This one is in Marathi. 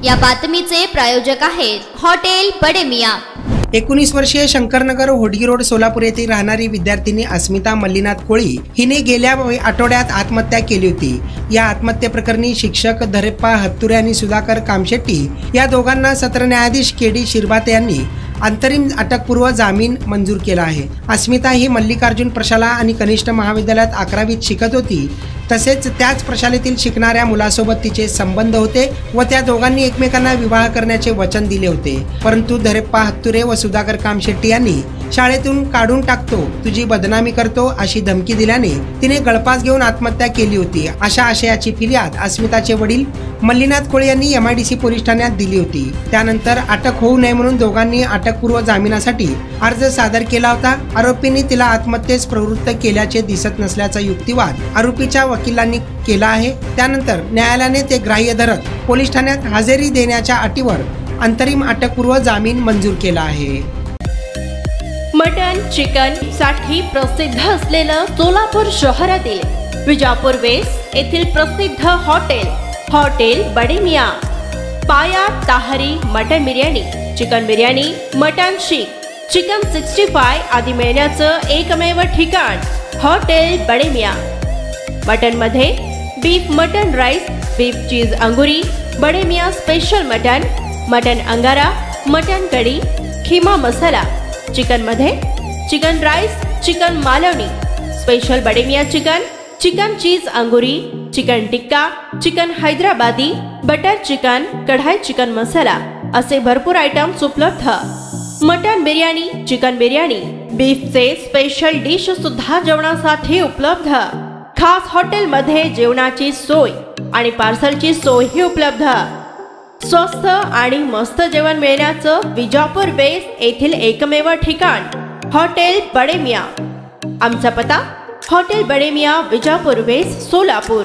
या बातमीचे प्रायोजक आहेत हॉटेल बडे मियां। 19 वर्षीय शंकरनगर होडगी रोड सोलापूर येथे राहणारी विद्यार्थिनी अस्मिता मल्लीनाथ कोळी हिने गेल्या आठवड्यात आत्महत्या केली होती। या आत्महत्येप्रकरणी शिक्षक धरेप्पा हत्तुरे आणि सुधाकर कामशेट्टी या दोघांना सत्र न्यायाधीश केडी शिरभाते यांनी अंतरिम अटकपूर्व जामीन मंजूर केला आहे। अस्मिता ही मल्लिकार्जुन प्रशाला आणि कनिष्ठ महाविद्यालयात 11वीत शिकत होती। तसेच त्याच प्रशालेतील शिकणाऱ्या मुलासोबत तिचे संबंध होते व त्या दोघांनी एकमेकांना विवाह करण्याचे वचन दिले होते। परंतु धरेप्पा हत्तुरे व सुधाकर कामशेट्टी यांनी शाळेतून काढून टाकतो, तुझी बदनामी करतो अशी धमकी दिल्याने तिने गळफास घेऊन आत्महत्या केली होती। अशा आशयाची फिर्याद अस्मिताचे वडील मल्लीनाथ कोळी यांनी MIDC पोलीस ठाण्यात दिली होती। त्यानंतर अटक होऊ नये म्हणून दोघांनी अटकपूर्व जामिनासाठी अर्ज सादर केला होता। आरोपींनी तिला आत्महत्येस प्रवृत्त केल्याचे दिसत नसल्याचा युक्तिवाद आरोपीच्या वकिलांनी केला आहे। त्यानंतर न्यायालयाने ते ग्राह्य धरत पोलीस ठाण्यात हजेरी देण्याच्या अटीवर अंतरिम अटकपूर्व जामीन मंजूर केला आहे। मटन चिकन साठी प्रसिद्ध असलेलं सोलापूर शहरातील विजापूर वेस्ट येथील प्रसिद्ध hotel Bade Miyan. Paya tahari mutton biryani, chicken biryani, mutton seekh, chicken 65 आदी मिळण्याचं एकमेव ठिकाण हॉटेल बडे मियां। मटन मध्ये beef mutton rice, beef cheese angoori, Bade Miyan special mutton, mutton angara, mutton kadhi, keema masala. Chicken मध्ये chicken rice, chicken Malvani, special Bade Miyan chicken, chicken cheese angoori, chicken tikka, chicken Hyderabadi, butter chicken, kadai chicken masala असे भरपूर आयटम्स उपलब्ध। मटन बिर्याणी, चिकन बिर्याणी, बीफचे स्पेशल डिश सुद्धा जेवणासाठी उपलब्ध। खास हॉटेलमध्ये जेवणाची सोय आणि पार्सलची सोयही उपलब्ध। स्वस्त आणि मस्त जेवण मिळण्याचं विजापूर वेस्ट येथील एकमेव ठिकाण हॉटेल बडे मियां। आमचा पत्ता हॉटेल बडे मियां, विजापूर वेस्ट, सोलापूर।